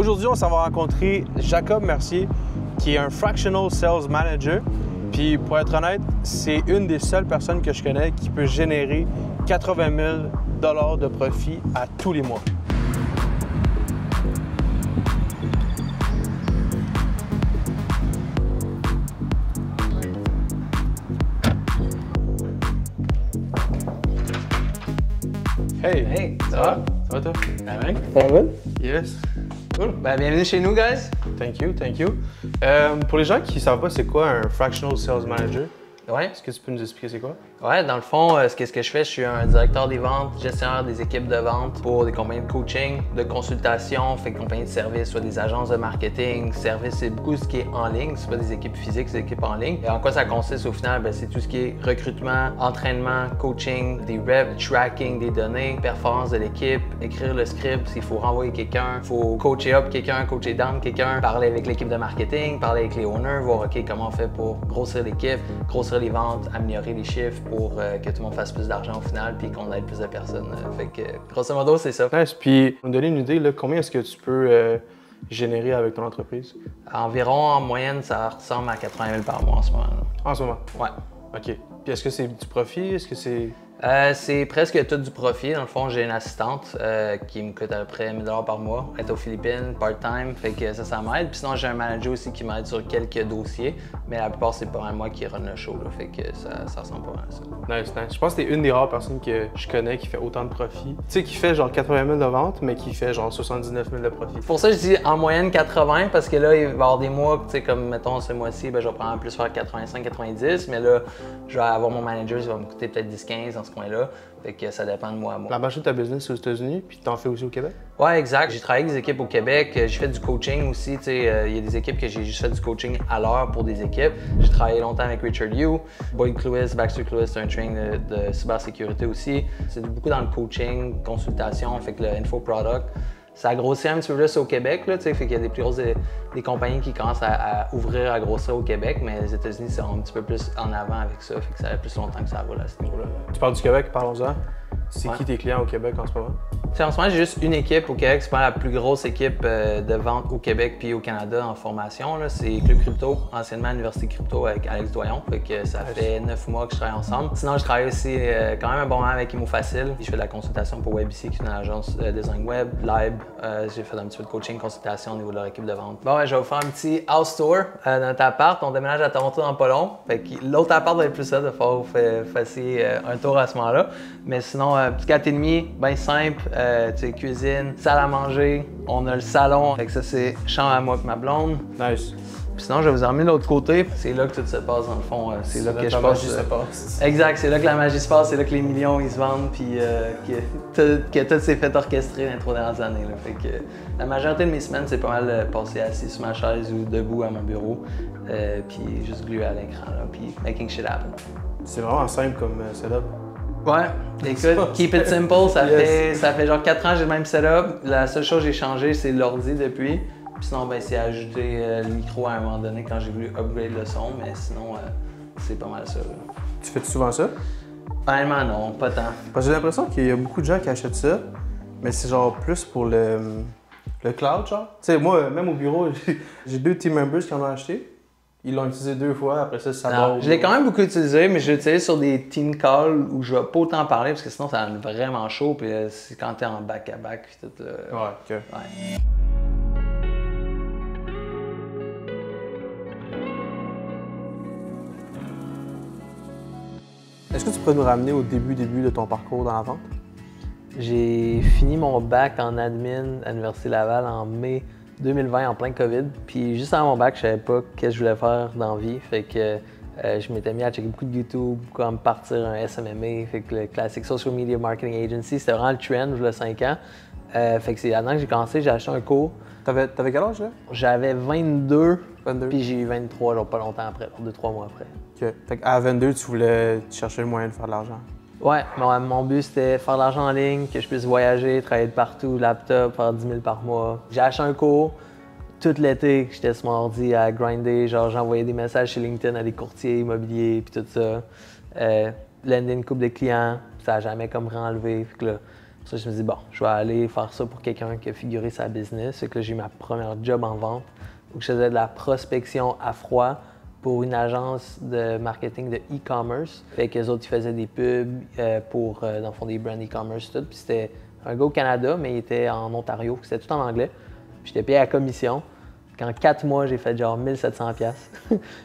Aujourd'hui, on s'en va rencontrer Jacob Mercier, qui est un Fractional Sales Manager. Puis, pour être honnête, c'est une des seules personnes que je connais qui peut générer 80 000 $ de profit à tous les mois. Hey! Hey, ça va? Ça va toi? Ça va? Ça va? Yes. Cool. Ben, bienvenue chez nous, guys. Thank you, thank you. Pour les gens qui ne savent pas c'est quoi un Fractional Sales Manager, Ouais. est-ce que tu peux nous expliquer c'est quoi? Ouais, dans le fond, ce que je fais, je suis un directeur des ventes, gestionnaire des équipes de vente pour des compagnies de coaching, de consultation, fait compagnies de services, soit des agences de marketing, services, c'est beaucoup ce qui est en ligne, c'est pas des équipes physiques, c'est des équipes en ligne. Et en quoi ça consiste au final? Ben, c'est tout ce qui est recrutement, entraînement, coaching, des reps, tracking des données, performance de l'équipe, écrire le script, s'il faut renvoyer quelqu'un, il faut coacher up quelqu'un, coacher down quelqu'un, parler avec l'équipe de marketing, parler avec les owners, voir OK, comment on fait pour grossir l'équipe, grossir les ventes, améliorer les chiffres pour que tout le monde fasse plus d'argent au final puis qu'on aide plus de personnes. Fait que, grosso modo, c'est ça. Nice. Puis, pour nous donner une idée, là, combien est-ce que tu peux générer avec ton entreprise? Environ, en moyenne, ça ressemble à 80 000 par mois en ce moment. Là. En ce moment? Ouais. OK. Puis, est-ce que c'est du profit? Est-ce que c'est... C'est presque tout du profit. Dans le fond, j'ai une assistante qui me coûte à peu près 1 000 $ par mois. Elle est aux Philippines, part-time, fait que ça m'aide. Puis sinon, j'ai un manager aussi qui m'aide sur quelques dossiers, mais la plupart, c'est pas mal moi qui run le show, là, fait que ça ressemble pas mal à ça. Nice, nice. Je pense que t'es une des rares personnes que je connais qui fait autant de profit. Tu sais, qui fait genre 80 000 de vente, mais qui fait genre 79 000 de profit. Pour ça, je dis en moyenne 80, parce que là, il va y avoir des mois, tu sais, comme mettons ce mois-ci, ben, je vais probablement plus faire 85-90, mais là, je vais avoir mon manager, ça va me coûter peut-être 10-15 dans ce coin-là. Fait que ça dépend de moi à moi. La majorité de ta business, c'est aux États-Unis, puis t'en fais aussi au Québec? Ouais, exact. J'ai travaillé avec des équipes au Québec. J'ai fait du coaching aussi. Il y a des équipes que j'ai juste fait du coaching à l'heure pour des équipes. J'ai travaillé longtemps avec Richard Yu, Boyd Clewis, Baxter Clewis, c'est un training de cybersécurité aussi. C'est beaucoup dans le coaching, consultation, fait que le info product. Ça a grossi un petit peu plus au Québec, là, fait qu'il y a des plus grosses des compagnies qui commencent à ouvrir, à grossir au Québec, mais les États-Unis sont un petit peu plus en avant avec ça, fait que ça fait plus longtemps que ça roule à ce niveau-là. Tu parles du Québec, parlons-en. C'est Ouais. qui tes clients au Québec en ce moment? En ce moment, j'ai juste une équipe au Québec. C'est pas la plus grosse équipe de vente au Québec puis au Canada en formation. C'est Club Crypto, anciennement Université Crypto avec Alex Doyon. Fait que ça fait 9 mois que je travaille ensemble. Sinon, je travaille aussi quand même un bon moment avec Imo Facile. Je fais de la consultation pour WebIC, qui est une agence de design web, Live. J'ai fait un petit peu de coaching, consultation au niveau de leur équipe de vente. Bon, je vais vous faire un petit house tour dans notre appart. On déménage à Toronto dans pas long. Fait que l'autre appart va être plus ça, de faire un tour à ce moment-là. Mais sinon, petit 4,5, bien simple. Cuisine, salle à manger, on a le salon, fait que ça c'est chambre à moi et ma blonde. Nice. Puis sinon, je vais vous emmener de l'autre côté. C'est là que tout se passe dans le fond. C'est là que je passe. Se passe. Exact, c'est là que la magie se passe, c'est là que les millions ils se vendent, puis que tout s'est fait orchestrer dans les 3 dernières années. Là. Fait que la majorité de mes semaines, c'est pas mal passé assis sur ma chaise ou debout à mon bureau, puis juste glué à l'écran, puis making shit happen. C'est vraiment simple comme setup. Ouais, écoute, keep it simple, ça fait genre 4 ans que j'ai le même setup. La seule chose que j'ai changé, c'est l'ordi depuis. Puis sinon, ben, c'est ajouter le micro à un moment donné quand j'ai voulu upgrade le son, mais sinon, c'est pas mal ça. Là. Tu fais souvent ça? Honnêtement, non, pas tant. Parce que j'ai l'impression qu'il y a beaucoup de gens qui achètent ça, mais c'est genre plus pour le cloud, genre. Tu sais, moi, même au bureau, j'ai 2 team members qui en ont acheté. Ils l'ont utilisé 2 fois, après ça va. Je l'ai quand même beaucoup utilisé, mais je l'utilise sur des team calls où je vais pas autant parler parce que sinon ça va vraiment chaud. Puis c'est quand t'es en back-à-back. Puis tout. Ouais, ok. Ouais. Est-ce que tu pourrais nous ramener au début de ton parcours dans la vente? J'ai fini mon bac en admin à l'Université Laval en mai 2020 en plein COVID. Puis juste avant mon bac, je savais pas ce que je voulais faire dans la vie. Fait que je m'étais mis à checker beaucoup de YouTube, comme partir un SMMA, fait que le classique Social Media Marketing Agency, c'était vraiment le trend, il y a 5 ans. Fait que c'est là-dedans que j'ai commencé, j'ai acheté un cours. T'avais quel âge là? J'avais 22, 22. puis j'ai eu 23, genre pas longtemps après, 2-3 mois après. Ok. Fait qu'à 22, tu cherchais le moyen de faire de l'argent. Ouais, mon but c'était faire de l'argent en ligne, que je puisse voyager, travailler de partout, laptop, faire 10 000 par mois. J'ai acheté un cours. Tout l'été, j'étais sur mon ordi à grinder, genre j'envoyais des messages sur LinkedIn à des courtiers immobiliers puis tout ça. Landé une couple de clients, ça n'a jamais comme renlevé. Fait que là, Ça, je me dis, bon, je vais aller faire ça pour quelqu'un qui a figuré sa business. Fait que là, j'ai eu ma première job en vente où je faisais de la prospection à froid pour une agence de marketing de e-commerce. Fait qu'eux autres, ils faisaient des pubs pour, dans le fond, des brands e-commerce tout. Puis c'était un gars au Canada, mais il était en Ontario. C'était tout en anglais. Puis j'étais payé à commission. En 4 mois, j'ai fait genre 1700$.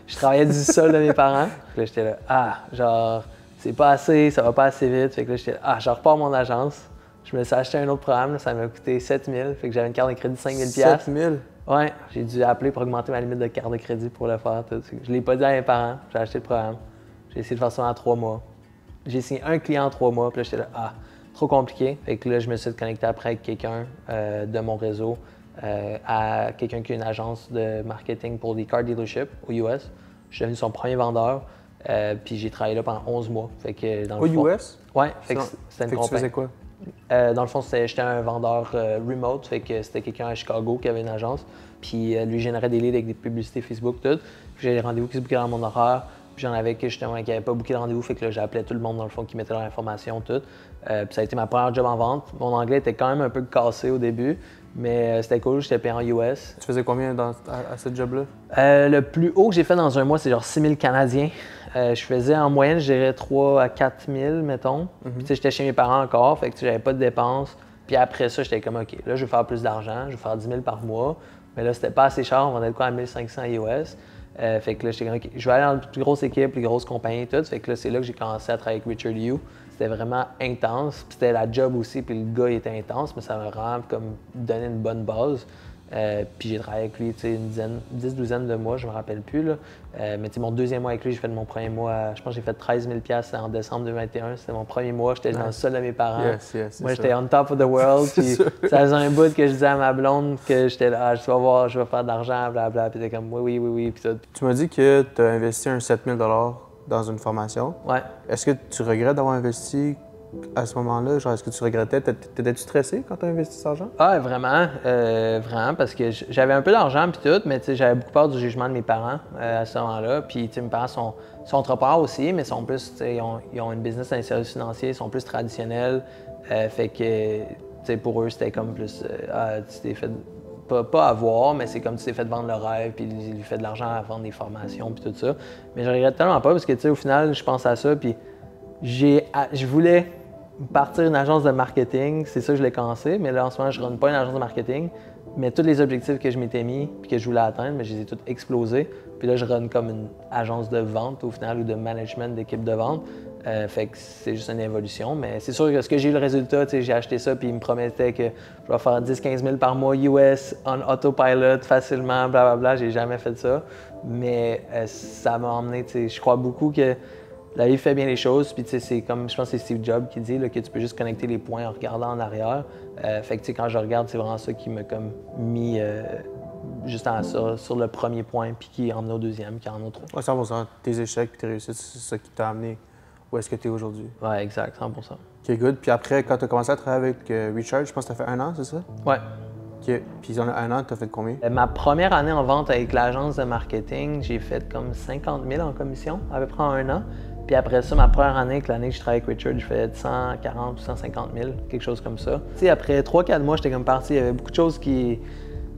Je travaillais du sol de mes parents. Puis là, j'étais là, genre, c'est pas assez, ça va pas assez vite. Fait que là, j'étais là, je repars mon agence. Je me suis acheté un autre programme, là, ça m'a coûté 7000$. Fait que j'avais une carte de crédit de 5000$. 7000$? Ouais, j'ai dû appeler pour augmenter ma limite de carte de crédit pour le faire. Tout. Je l'ai pas dit à mes parents, j'ai acheté le programme. J'ai essayé de faire ça en 3 mois. J'ai signé un client en 3 mois, puis là, j'étais là, trop compliqué. Fait que là, je me suis connecté après avec quelqu'un de mon réseau, à quelqu'un qui a une agence de marketing pour des car dealerships aux US. Je suis devenu son premier vendeur, puis j'ai travaillé là pendant 11 mois. Fait que, dans le fond, US? Ouais, fait que c'était une compagnie. Tu faisais quoi? Dans le fond, j'étais un vendeur remote, fait que c'était quelqu'un à Chicago qui avait une agence. Puis lui générait des leads avec des publicités Facebook, tout. Puis j'avais des rendez-vous qui se bookaient dans mon horaire. Puis j'en avais justement qui n'avaient pas booké de rendez-vous, fait que là, j'appelais tout le monde dans le fond qui mettait leur information, tout. Puis ça a été ma première job en vente. Mon anglais était quand même un peu cassé au début, mais c'était cool, j'étais payé en US. Tu faisais combien à ce job-là? Le plus haut que j'ai fait dans un mois, c'est genre 6000 Canadiens. Je faisais en moyenne, je dirais 3 à 4000, mettons. Puis tu sais, j'étais chez mes parents encore, fait que j'avais pas de dépenses. Puis après ça, j'étais comme, OK, là, je vais faire plus d'argent, je vais faire 10 000 par mois. Mais là, c'était pas assez cher, on vendait de quoi à 1500 US. Fait que là, j'étais comme, OK, je vais aller dans les plus grosses équipes, les grosses compagnies et tout. Fait que là, c'est là que j'ai commencé à travailler avec Richard Liu. C'était vraiment intense. Puis c'était la job aussi, puis le gars, il était intense, mais ça m'a vraiment comme donné une bonne base. Puis j'ai travaillé avec lui une douzaine de mois, je me rappelle plus. Là. Mais mon deuxième mois avec lui, j'ai fait mon premier mois, je pense que j'ai fait 13 000$ en décembre 2021. C'était mon premier mois, j'étais dans le sol de mes parents. Moi, j'étais on top of the world. Puis ça faisait un bout que je disais à ma blonde que j'étais là, je vais faire de l'argent, blablabla. Puis t'es comme oui. Puis tu m'as dit que tu as investi un 7000$ dans une formation. Ouais. Est-ce que tu regrettes d'avoir investi à ce moment-là? Genre, est-ce que tu regrettais? T'étais-tu stressé quand tu as investi cet argent? Vraiment, parce que j'avais un peu d'argent puis tout, mais j'avais beaucoup peur du jugement de mes parents à ce moment-là. Puis mes parents sont entrepreneurs aussi, mais sont plus, ils ont une business dans les services financiers, ils sont plus traditionnels. Fait que pour eux, c'était comme plus, tu t'es fait pas avoir, mais c'est comme tu t'es fait vendre le rêve, puis il lui fait de l'argent à vendre des formations puis tout ça. Mais je regrette tellement pas parce que au final, je pense à ça, puis je voulais partir une agence de marketing, c'est ça que je l'ai commencé, mais là en ce moment je ne run pas une agence de marketing, mais tous les objectifs que je m'étais mis et que je voulais atteindre, mais je les ai tous explosés. Puis là je run comme une agence de vente au final ou de management d'équipe de vente. Fait que c'est juste une évolution, mais c'est sûr que ce que j'ai eu le résultat, j'ai acheté ça puis il me promettait que je vais faire 10-15 000 par mois US on autopilot facilement, blablabla, j'ai jamais fait ça. Mais ça m'a emmené, je crois beaucoup que la vie fait bien les choses, puis c'est comme, je pense que c'est Steve Jobs qui dit là, que tu peux juste connecter les points en regardant en arrière. Fait que quand je regarde, c'est vraiment ça qui m'a comme mis juste sur le premier point, puis qui est emmené au deuxième, qui est emmené au troisième. Ouais, 100%. Tes échecs puis tes réussites, c'est ça qui t'a amené où est-ce que tu es aujourd'hui. Ouais, exact, 100%. OK, good. Puis après, quand tu as commencé à travailler avec Richard, je pense que tu as fait 1 an, c'est ça? Ouais. OK. Puis en 1 an, tu as fait combien? Ma première année en vente avec l'agence de marketing, j'ai fait comme 50 000 en commission, à peu près en 1 an. Puis après ça, ma première année, l'année que je travaillais avec Richard, je faisais 140 ou 150 000, quelque chose comme ça. Après 3-4 mois, j'étais comme parti, il y avait beaucoup de choses qui...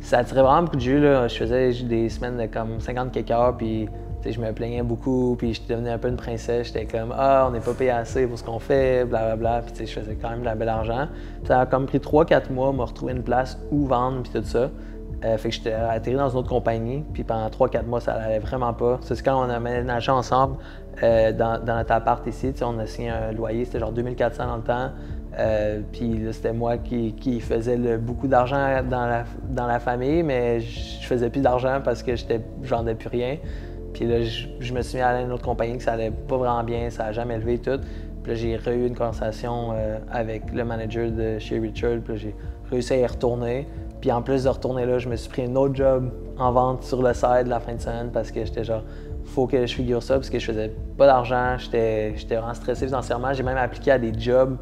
Ça attirait vraiment beaucoup de jus, là. Je faisais des semaines de comme 50 quelques heures, puis je me plaignais beaucoup, puis je devenais un peu une princesse. J'étais comme « Ah, on n'est pas payé assez pour ce qu'on fait, blablabla », puis je faisais quand même de la belle argent. Puis ça a comme pris 3-4 mois, me retrouver une place où vendre, puis tout ça. Fait que j'étais atterri dans une autre compagnie, puis pendant 3-4 mois, ça allait vraiment pas. C'est quand on a aménagé ensemble dans notre appart ici, on a signé un loyer, c'était genre 2400 dans le temps. Puis là, c'était moi qui faisais beaucoup d'argent dans la famille, mais je faisais plus d'argent parce que je vendais plus rien. Puis là, je me suis mis à aller à une autre compagnie que ça allait pas vraiment bien, ça n'a jamais levé tout. Puis là, j'ai eu une conversation avec le manager de chez Richard, puis là, j'ai réussi à y retourner. Puis en plus de retourner là, je me suis pris un autre job en vente sur le side la fin de semaine parce que j'étais genre, faut que je figure ça parce que je faisais pas d'argent, j'étais vraiment stressé financièrement. J'ai même appliqué à des jobs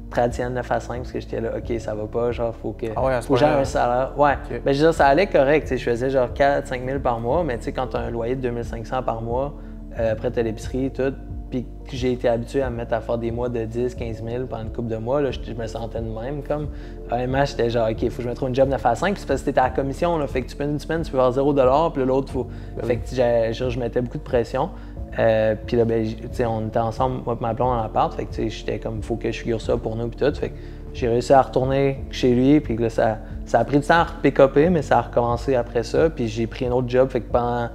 traditionnels 9 à 5 parce que j'étais là, OK, ça va pas, genre, faut que j'ai un salaire. Ouais, okay. Ben, je veux dire, ça allait correct, je faisais genre 4-5 000 par mois, mais tu sais, quand tu as un loyer de 2500 par mois, après tu as l'épicerie et tout, puis que j'ai été habitué à me mettre à faire des mois de 10, 15 000 pendant une couple de mois, là, je me sentais de même. Comme, honnêtement, j'étais genre, OK, il faut que je me trouve une job 9 à 5, puis c'est parce que t'es à la commission, là, fait que une semaine, tu peux avoir 0 $, puis l'autre, faut. Fait que je mettais beaucoup de pression. Puis là, ben, on était ensemble, moi et ma blonde, en appart, fait que j'étais comme, il faut que je figure ça pour nous, puis tout. Fait que j'ai réussi à retourner chez lui, puis là, ça a pris du temps à pick-upper, mais ça a recommencé après ça, puis j'ai pris un autre job, fait que pendant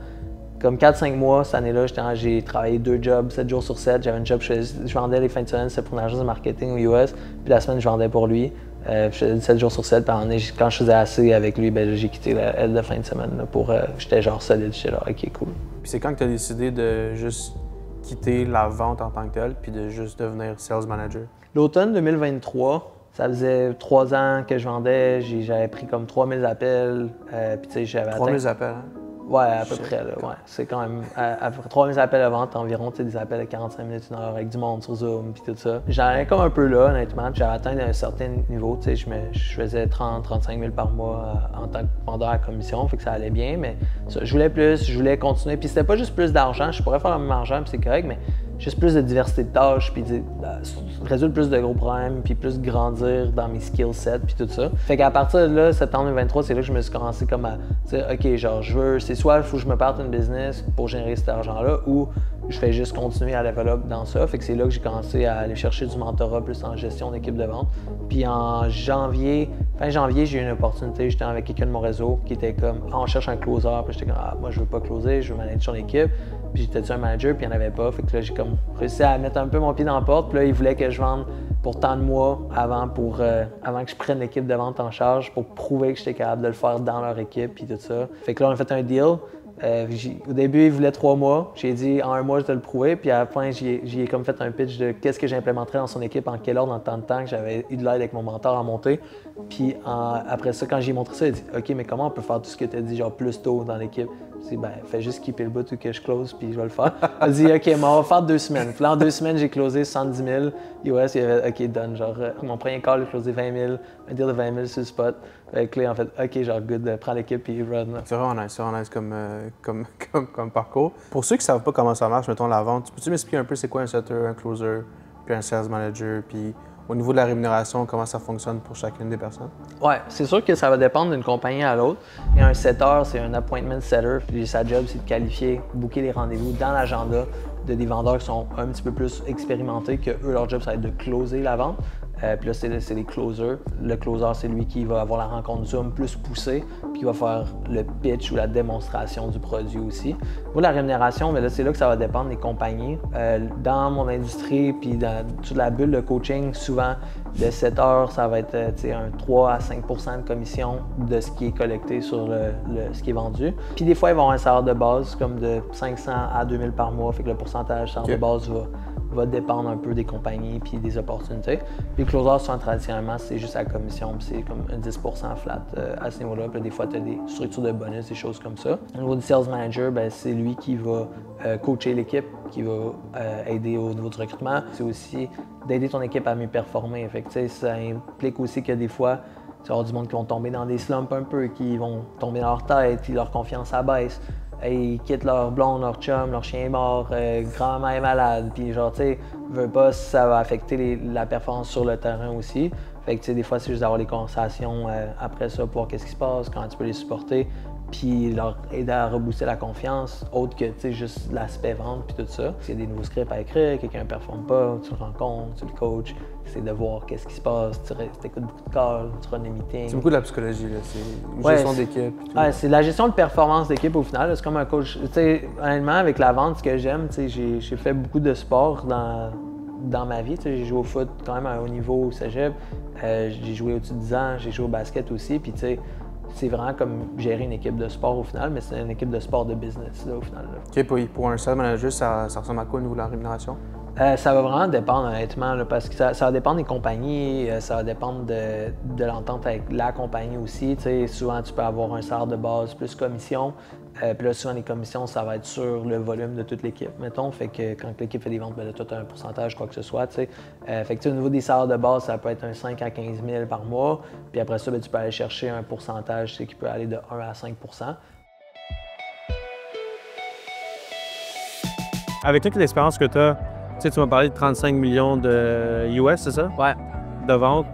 comme 4-5 mois, cette année-là, j'ai travaillé 2 jobs, 7 jours sur 7. J'avais un job, je vendais les fins de semaine, c'était pour une agence de marketing aux US. Puis la semaine, je vendais pour lui. Je faisais 7 jours sur 7. Puis quand je faisais assez avec lui, ben, j'ai quitté elle de fin de semaine. Là, j'étais genre solide, j'étais genre, OK, cool. Puis c'est quand que tu as décidé de juste quitter la vente en tant que telle, puis de juste devenir sales manager? L'automne 2023, ça faisait 3 ans que je vendais. J'avais pris comme 3000 appels. Puis tu sais, j'avais 3000 appels, hein? Ouais, à peu près. Là, ouais. C'est quand même à peu près 3000 appels à vente environ, des appels de 45 minutes, 1 heure avec du monde sur Zoom puis tout ça. J'en avais comme un peu là, honnêtement. J'avais atteint un certain niveau. Je faisais 30-35 000 par mois en tant que vendeur à commission, fait que ça allait bien, mais ça, je voulais plus, je voulais continuer. Puis c'était pas juste plus d'argent, je pourrais faire le même argent, puis c'est correct, mais juste plus de diversité de tâches, puis résoudre plus de gros problèmes, puis plus grandir dans mes skill sets, puis tout ça. Fait qu'à partir de là, septembre 2023, c'est là que je me suis commencé comme à dire, OK, genre, c'est soit il faut que je me parte une business pour générer cet argent-là, ou je fais juste continuer à développer dans ça. Fait que c'est là que j'ai commencé à aller chercher du mentorat plus en gestion d'équipe de vente. Puis en janvier, fin janvier, j'ai eu une opportunité, j'étais avec quelqu'un de mon réseau qui était comme, on cherche un closer, puis j'étais comme, moi je veux pas closer, je veux manager son équipe. Puis j'étais un manager, puis il n'y en avait pas. Fait que là, j'ai comme réussi à mettre un peu mon pied dans la porte. Puis là, il voulait que je vende pour tant de mois avant que je prenne l'équipe de vente en charge pour prouver que j'étais capable de le faire dans leur équipe, puis tout ça. Fait que là, on a fait un deal. Au début, il voulait 3 mois. J'ai dit, en 1 mois, je dois le prouver. Puis à la fin, j'ai comme fait un pitch de qu'est-ce que j'implémenterais dans son équipe, en quel ordre, en tant de temps que j'avais eu de l'aide avec mon mentor à monter. Puis après ça, quand j'ai montré ça, il a dit, OK, mais comment on peut faire tout ce que tu as dit, genre plus tôt dans l'équipe? J'ai dit, ben, fais juste keeper le bout ou que je close, puis je vais le faire. Il a dit, OK, mais on va faire 2 semaines. Puis là, en 2 semaines, j'ai closé 110 000 US. Il avait OK, done. Genre, mon premier call, j'ai closé 20 000, un deal de 20 000 sur le spot. Avec là, en fait, OK, genre, good, prends l'équipe puis run. C'est vraiment nice comme parcours. Pour ceux qui ne savent pas comment ça marche, mettons la vente, peux-tu m'expliquer un peu c'est quoi un setter, un closer, puis un sales manager, puis au niveau de la rémunération, comment ça fonctionne pour chacune des personnes? Ouais, c'est sûr que ça va dépendre d'une compagnie à l'autre. Et un setter, c'est un appointment setter. Puis sa job, c'est de qualifier, booker les rendez-vous dans l'agenda de des vendeurs qui sont un petit peu plus expérimentés, que eux, leur job, ça va être de closer la vente. Puis là, c'est les closers. Le closer, c'est lui qui va avoir la rencontre Zoom plus poussée, puis qui va faire le pitch ou la démonstration du produit aussi. Pour la rémunération, mais là, c'est là que ça va dépendre des compagnies. Dans mon industrie, puis dans toute la bulle de coaching, souvent, le 7 heures, ça va être un 3 à 5 % de commission de ce qui est collecté sur ce qui est vendu. Puis des fois, ils vont avoir un salaire de base, comme de 500 à 2000 par mois, fait que le pourcentage de salaire de base va dépendre un peu des compagnies puis des opportunités. Puis le closer, traditionnellement, c'est juste la commission, puis c'est comme un 10 % flat à ce niveau-là. Puis là, des fois, tu as des structures de bonus, des choses comme ça. Au niveau du sales manager, ben, c'est lui qui va coacher l'équipe, qui va aider au niveau du recrutement. C'est aussi d'aider ton équipe à mieux performer. Fait que, ça implique aussi que des fois, tu vas avoir du monde qui vont tomber dans des slumps un peu, qui vont tomber dans leur tête, puis leur confiance abaisse. Ils quittent leur blonde, leur chum, leur chien est mort, grand-maman est malade, puis genre, tu sais, veux pas, ça va affecter la performance sur le terrain aussi. Fait que, tu sais, des fois, c'est juste d'avoir des conversations après ça pour voir qu'est-ce qui se passe, comment tu peux les supporter, puis leur aider à rebooster la confiance, autre que, tu sais, juste l'aspect vente puis tout ça. S'il y a des nouveaux scripts à écrire, quelqu'un ne performe pas, tu le rencontres, tu le coaches, c'est de voir qu'est-ce qui se passe, tu écoutes beaucoup de calls, tu runs des meetings. C'est beaucoup de la psychologie, là. C'est une gestion d'équipe. Ouais, c'est la gestion de performance d'équipe au final. C'est comme un coach. Tu sais, honnêtement, avec la vente, ce que j'aime, tu sais, j'ai fait beaucoup de sport dans ma vie. Tu sais, j'ai joué au foot quand même à un haut niveau au cégep. J'ai joué au-dessus de 10 ans, j'ai joué au basket aussi. Puis, tu sais, c'est vraiment comme gérer une équipe de sport au final, mais c'est une équipe de sport de business là, au final. Là. OK, pour un sales manager, ça ressemble à quoi au niveau de la rémunération? Ça va vraiment dépendre, honnêtement, là, parce que ça va dépendre des compagnies, ça va dépendre de l'entente avec la compagnie aussi. Tu sais, souvent, tu peux avoir un salaire de base plus commission. Puis là, souvent, les commissions, ça va être sur le volume de toute l'équipe, mettons. Fait que quand l'équipe fait des ventes, ben là, toi, tu as un pourcentage, quoi que ce soit, tu sais. Fait que, au niveau des salaires de base, ça peut être un 5 à 15 000 par mois. Puis après ça, ben, tu peux aller chercher un pourcentage, tu sais, qui peut aller de 1 à 5 %. Avec toute l'expérience que tu as sais, tu m'as parlé de 35 millions de US, c'est ça? Ouais. De vente.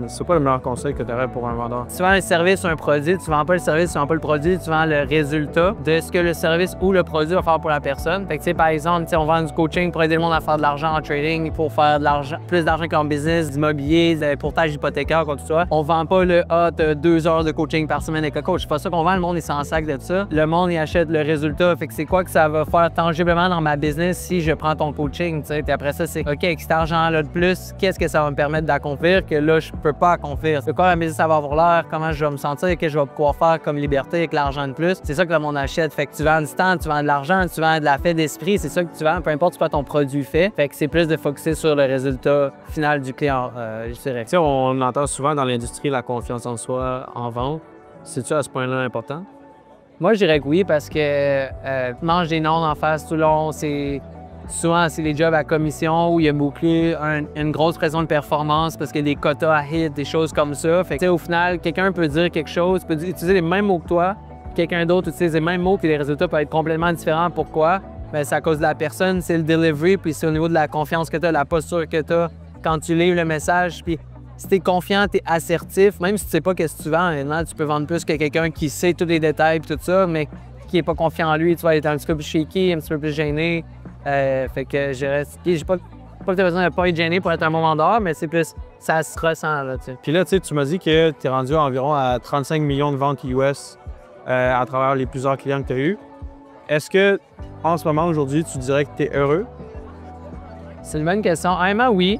C'est pas le meilleur conseil que tu aurais pour un vendeur? Tu vends un service ou un produit, tu vends pas le service, tu vends pas le produit, tu vends le résultat de ce que le service ou le produit va faire pour la personne. Fait que, tu sais, par exemple, on vend du coaching pour aider le monde à faire de l'argent en trading, pour faire de l'argent, plus d'argent qu'en business, d'immobilier, de courtage hypothécaire, quoi que ce soit. On vend pas le t'as 2 heures de coaching par semaine avec un coach. C'est pas ça qu'on vend, le monde est sans sac de ça. Le monde, il achète le résultat. Fait que c'est quoi que ça va faire tangiblement dans ma business si je prends ton coaching, tu sais. Puis après ça, c'est OK, avec cet argent-là de plus, qu'est-ce que ça va me permettre d'accomplir que là, je peux pas accomplir? De quoi la business ça va avoir l'air? Comment je vais me sentir? Qu'est-ce que je vais pouvoir faire comme liberté avec l'argent de plus? C'est ça que le monde achète. Fait que tu vends du temps, tu vends de l'argent, tu vends de la fait d'esprit, c'est ça que tu vends, peu importe quoi ton produit fait. Fait que c'est plus de focuser sur le résultat final du client, je dirais. Tu sais, on entend souvent dans l'industrie la confiance en soi en vente. C'est-tu à ce point-là important? Moi, je dirais que oui, parce que mange des noms en face tout le long, souvent, c'est les jobs à commission où il y a beaucoup une grosse pression de performance parce qu'il y a des quotas à hit, des choses comme ça. Fait que, au final, quelqu'un peut dire quelque chose, peut utiliser les mêmes mots que toi, quelqu'un d'autre utilise les mêmes mots, puis les résultats peuvent être complètement différents. Pourquoi? Bien, c'est à cause de la personne, c'est le delivery, puis c'est au niveau de la confiance que tu as, la posture que tu as quand tu lis le message. Puis si tu es confiant, tu es assertif, même si tu sais pas qu'est-ce que tu vends, maintenant, tu peux vendre plus que quelqu'un qui sait tous les détails et tout ça, mais qui n'est pas confiant en lui, tu vas être un petit peu plus shaky, un petit peu plus gêné. Fait que j'ai pas besoin de pas être gêné pour être un bon vendeur, mais c'est plus, ça se ressent, là, tu sais. Puis là, tu sais, tu m'as dit que tu es rendu environ à 35 millions de ventes US à travers les plusieurs clients que tu as eus. Est-ce que, en ce moment, aujourd'hui, tu dirais que tu es heureux? C'est une bonne question. Honnêtement, oui.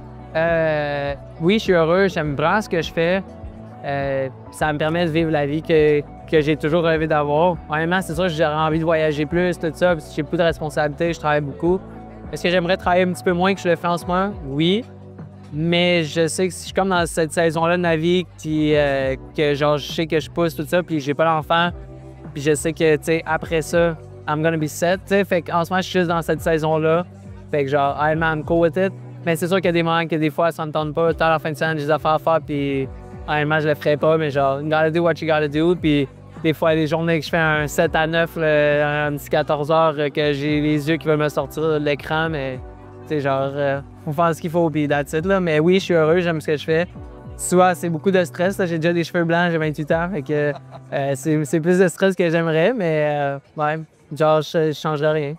Oui, je suis heureux, j'aime vraiment ce que je fais. Ça me permet de vivre la vie que j'ai toujours rêvé d'avoir. Honnêtement, c'est sûr que j'aurais envie de voyager plus, tout ça, parce que j'ai beaucoup de responsabilités, je travaille beaucoup. Est-ce que j'aimerais travailler un petit peu moins que je le fais en ce moment? Oui. Mais je sais que si je suis comme dans cette saison-là de ma vie, que genre, je sais que je pousse tout ça, puis j'ai pas d'enfant, puis je sais que, tu sais, après ça, I'm gonna be set, tu sais. Fait qu'en ce moment, je suis juste dans cette saison-là. Fait que genre, I'm cool with it. Mais c'est sûr qu'il y a des moments que des fois, ça me tente pas. Tant la fin de semaine, j'ai des affaires à faire, puis honnêtement, je le ferais pas, mais genre, you gotta do what you gotta do. Puis des fois, il y a des journées que je fais un 7 à 9, un petit 14 heures, que j'ai les yeux qui veulent me sortir de l'écran, mais tu sais, genre, faut faire ce qu'il faut, puis that's it, là. Mais oui, je suis heureux, j'aime ce que je fais. Souvent, c'est beaucoup de stress, là. J'ai déjà des cheveux blancs, j'ai 28 ans, fait que c'est plus de stress que j'aimerais, mais ouais, genre, je changerais rien.